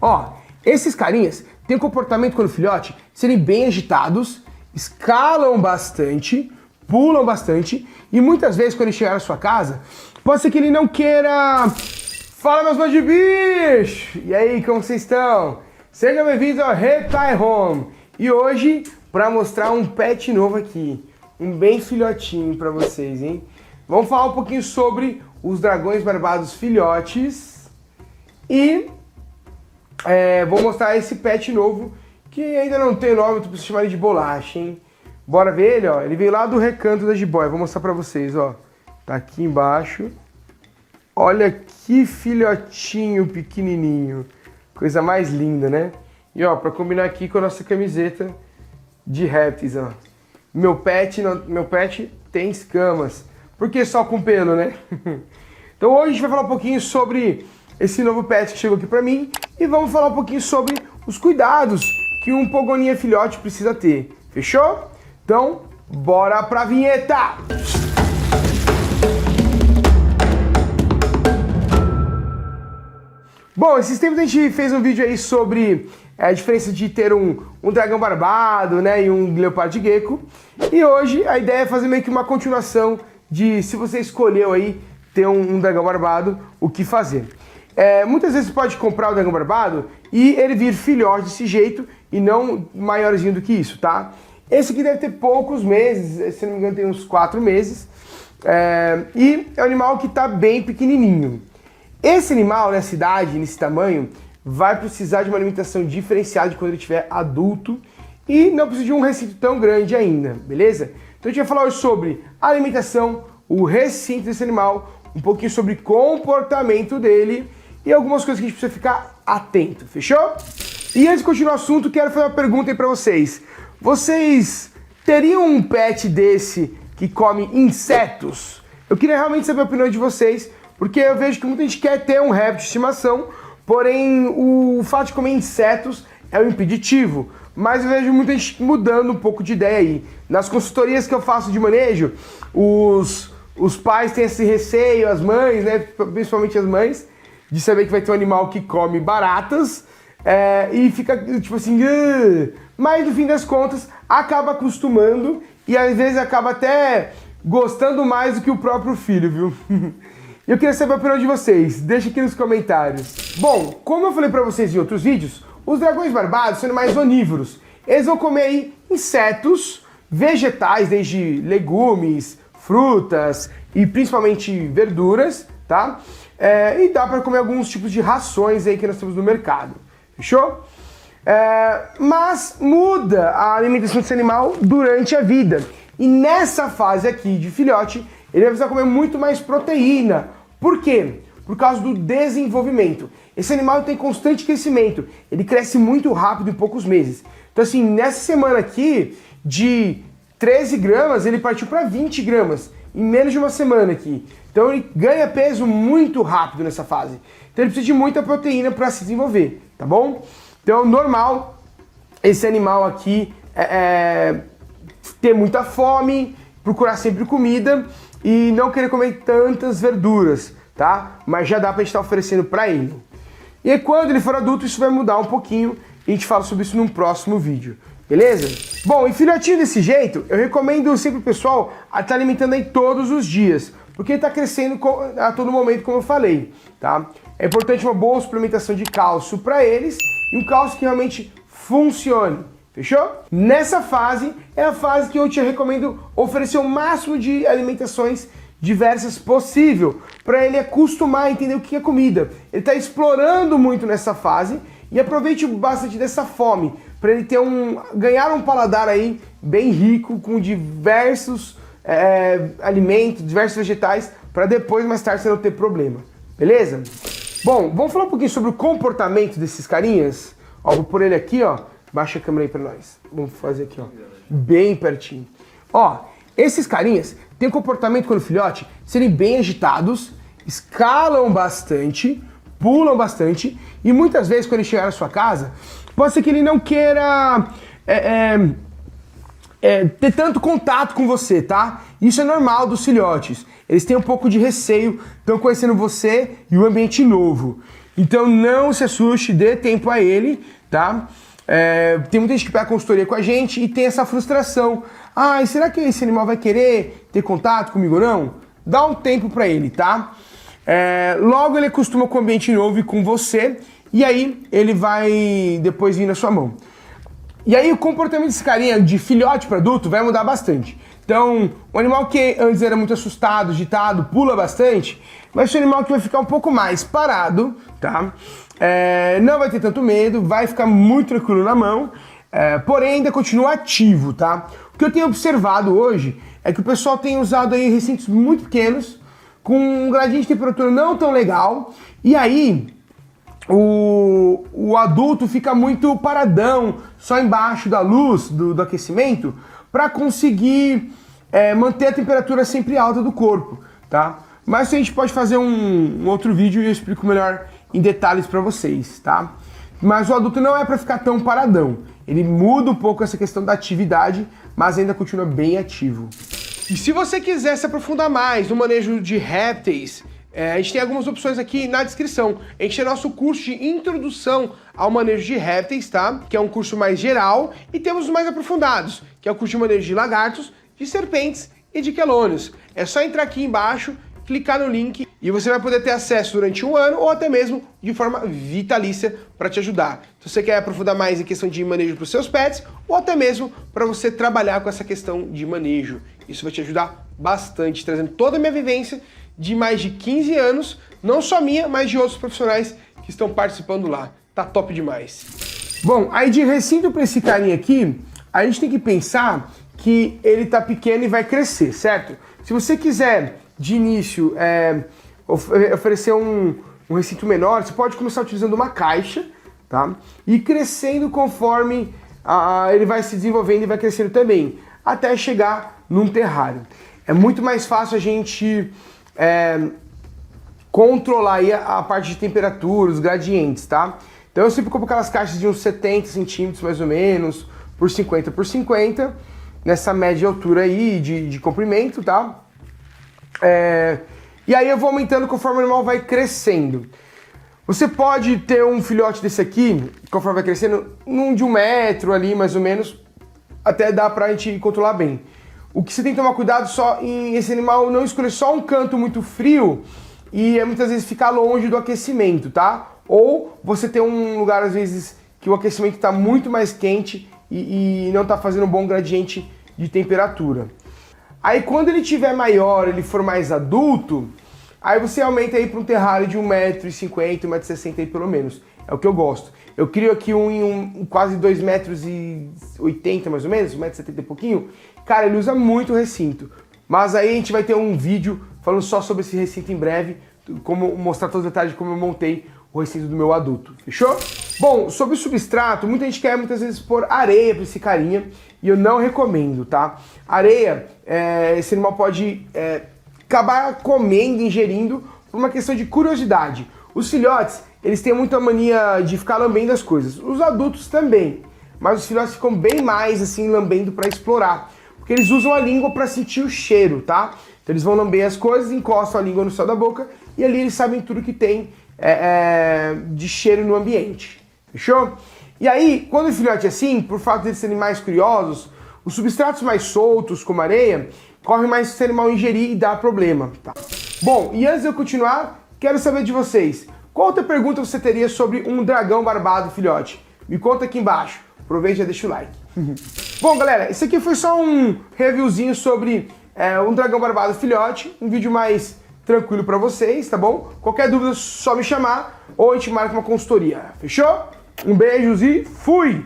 Ó, esses carinhas têm um comportamento quando filhote, serem bem agitados, escalam bastante, pulam bastante e muitas vezes quando ele chegar na sua casa, pode ser que ele não queira... Fala, meus bons de bicho! E aí, como vocês estão? Sejam bem-vindos ao Reptile Home. E hoje, para mostrar um pet novo aqui, um bem filhotinho para vocês, hein? Vamos falar um pouquinho sobre os dragões barbados filhotes e vou mostrar esse pet novo que ainda não tem nome, eu preciso chamar ele de Bolacha, hein? Bora ver ele, ó. Ele veio lá do Recanto da Jiboia, vou mostrar para vocês, ó. Tá aqui embaixo. Olha que filhotinho pequenininho. Coisa mais linda, né? E ó, pra combinar aqui com a nossa camiseta de répteis, ó. Meu pet tem escamas. Por que só com pelo, né? Então hoje a gente vai falar um pouquinho sobre esse novo pet que chegou aqui pra mim. E vamos falar um pouquinho sobre os cuidados que um pogoninha filhote precisa ter. Fechou? Então, bora pra vinheta! Bom, esses tempos a gente fez um vídeo aí sobre a diferença de ter um dragão barbado, né, e um leopardo de gecko. E hoje a ideia é fazer meio que uma continuação de, se você escolheu aí ter um dragão barbado, o que fazer. Muitas vezes você pode comprar o dragão barbado e ele vir filhote desse jeito e não maiorzinho do que isso, tá? Esse aqui deve ter poucos meses, se não me engano tem uns 4 meses. E é um animal que está bem pequenininho. Esse animal, nessa idade, nesse tamanho, vai precisar de uma alimentação diferenciada de quando ele estiver adulto e não precisa de um recinto tão grande ainda, beleza? Então a gente vai falar hoje sobre a alimentação, o recinto desse animal, um pouquinho sobre comportamento dele e algumas coisas que a gente precisa ficar atento, fechou? E antes de continuar o assunto, quero fazer uma pergunta aí pra vocês. Vocês teriam um pet desse que come insetos? Eu queria realmente saber a opinião de vocês, porque eu vejo que muita gente quer ter um réptil de estimação, porém o fato de comer insetos é um impeditivo. Mas eu vejo muita gente mudando um pouco de ideia aí. Nas consultorias que eu faço de manejo, os pais têm esse receio, as mães, né, principalmente as mães, de saber que vai ter um animal que come baratas e fica tipo assim... Mas no fim das contas acaba acostumando e às vezes acaba até gostando mais do que o próprio filho, viu? Eu queria saber a opinião de vocês, deixa aqui nos comentários. Bom, como eu falei pra vocês em outros vídeos, os dragões barbados são animais onívoros. Eles vão comer aí insetos, vegetais, desde legumes, frutas e principalmente verduras, tá? E dá pra comer alguns tipos de rações aí que nós temos no mercado, fechou? Mas muda a alimentação desse animal durante a vida. E nessa fase aqui de filhote, ele vai precisar comer muito mais proteína. Por quê? Por causa do desenvolvimento. Esse animal tem constante crescimento. Ele cresce muito rápido em poucos meses. Então assim, nessa semana aqui, de 13 gramas, ele partiu para 20 gramas. Em menos de uma semana aqui. Então ele ganha peso muito rápido nessa fase. Então ele precisa de muita proteína para se desenvolver, tá bom? Então normal esse animal aqui ter muita fome, procurar sempre comida e não querer comer tantas verduras, tá? Mas já dá pra gente estar oferecendo pra ele. E aí, quando ele for adulto, isso vai mudar um pouquinho e a gente fala sobre isso num próximo vídeo, beleza? Bom, e filhotinho desse jeito, eu recomendo sempre o pessoal a estar alimentando aí todos os dias, porque ele tá crescendo a todo momento, como eu falei, tá? É importante uma boa suplementação de cálcio pra eles e um cálcio que realmente funcione. Fechou? Nessa fase, é a fase que eu te recomendo oferecer o máximo de alimentações diversas possível, para ele acostumar a entender o que é comida. Ele está explorando muito nessa fase e aproveite bastante dessa fome, para ele ter ganhar um paladar aí bem rico, com diversos alimentos, diversos vegetais, para depois, mais tarde, você não ter problema. Beleza? Bom, vamos falar um pouquinho sobre o comportamento desses carinhas. Ó, vou pôr ele aqui, ó. Baixa a câmera aí pra nós. Vamos fazer aqui, ó. Bem pertinho. Ó, esses carinhas têm um comportamento quando filhote, serem bem agitados, escalam bastante, pulam bastante, e muitas vezes quando ele chegar na sua casa, pode ser que ele não queira ter tanto contato com você, tá? Isso é normal dos filhotes. Eles têm um pouco de receio, estão conhecendo você e o ambiente novo. Então não se assuste, dê tempo a ele, tá? Tem muita gente que pega consultoria com a gente e tem essa frustração. Ah, será que esse animal vai querer ter contato comigo ou não? Dá um tempo para ele, tá? Logo ele acostuma com o ambiente novo e com você, e aí ele vai depois vir na sua mão. E aí o comportamento desse carinha de filhote para adulto vai mudar bastante. Então, o animal que antes era muito assustado, agitado, pula bastante, vai ser um animal que vai ficar um pouco mais parado, tá? Não vai ter tanto medo, vai ficar muito tranquilo na mão, porém ainda continua ativo, tá? O que eu tenho observado hoje é que o pessoal tem usado aí recintos muito pequenos, com um gradiente de temperatura não tão legal, e aí o adulto fica muito paradão, só embaixo da luz do aquecimento, para conseguir manter a temperatura sempre alta do corpo, tá? Mas a gente pode fazer um outro vídeo e eu explico melhor em detalhes para vocês, tá? Mas o adulto não é para ficar tão paradão, ele muda um pouco essa questão da atividade, mas ainda continua bem ativo. E se você quiser se aprofundar mais no manejo de répteis, a gente tem algumas opções aqui na descrição. A gente tem nosso curso de introdução ao manejo de répteis, tá? Que é um curso mais geral, e temos os mais aprofundados, que é o curso de manejo de lagartos, de serpentes e de quelônios. É só entrar aqui embaixo, clicar no link e você vai poder ter acesso durante um ano ou até mesmo de forma vitalícia para te ajudar. Se você quer aprofundar mais em questão de manejo para os seus pets ou até mesmo para você trabalhar com essa questão de manejo. Isso vai te ajudar bastante, trazendo toda a minha vivência de mais de 15 anos, não só minha, mas de outros profissionais que estão participando lá. Tá top demais. Bom, aí de recinto para esse carinha aqui, a gente tem que pensar que ele tá pequeno e vai crescer, certo? Se você quiser de início oferecer um recinto menor, você pode começar utilizando uma caixa, tá? E crescendo conforme ele vai se desenvolvendo e vai crescendo também, até chegar num terrário. É muito mais fácil a gente controlar aí a parte de temperatura, os gradientes, tá? Então eu sempre compro aquelas caixas de uns 70 centímetros mais ou menos, por 50 por 50, nessa média altura aí de comprimento, tá? E aí eu vou aumentando conforme o animal vai crescendo. Você pode ter um filhote desse aqui, conforme vai crescendo, de 1 metro ali mais ou menos, até dá pra gente controlar bem. O que você tem que tomar cuidado só em esse animal não escolher só um canto muito frio e muitas vezes ficar longe do aquecimento, tá? Ou você ter um lugar às vezes que o aquecimento está muito mais quente e não está fazendo um bom gradiente de temperatura. Aí quando ele tiver maior, ele for mais adulto, aí você aumenta aí para um terrário de 1,50 m, 1,60 m aí pelo menos. É o que eu gosto. Eu crio aqui em quase 2,80 m mais ou menos, 1,70 m e pouquinho. Cara, ele usa muito o recinto. Mas aí a gente vai ter um vídeo falando só sobre esse recinto em breve, como mostrar todos os detalhes de como eu montei o recinto do meu adulto. Fechou? Bom, sobre o substrato, muita gente quer muitas vezes pôr areia para esse carinha e eu não recomendo, tá? Areia, esse animal pode acabar comendo, ingerindo, por uma questão de curiosidade. Os filhotes, eles têm muita mania de ficar lambendo as coisas. Os adultos também, mas os filhotes ficam bem mais assim lambendo para explorar, porque eles usam a língua para sentir o cheiro, tá? Então eles vão lamber as coisas, encostam a língua no céu da boca e ali eles sabem tudo que tem de cheiro no ambiente. Fechou? E aí, quando o filhote é assim, por fato de eles serem mais curiosos, os substratos mais soltos, como areia, corre mais se esse animal ingerir e dar problema. Tá? Bom, e antes de eu continuar, quero saber de vocês. Qual outra pergunta você teria sobre um dragão barbado filhote? Me conta aqui embaixo. Aproveita e já deixa o like. Bom, galera, esse aqui foi só um reviewzinho sobre um dragão barbado filhote. Um vídeo mais tranquilo pra vocês, tá bom? Qualquer dúvida, só me chamar ou a gente marca uma consultoria. Fechou? Um beijo e fui!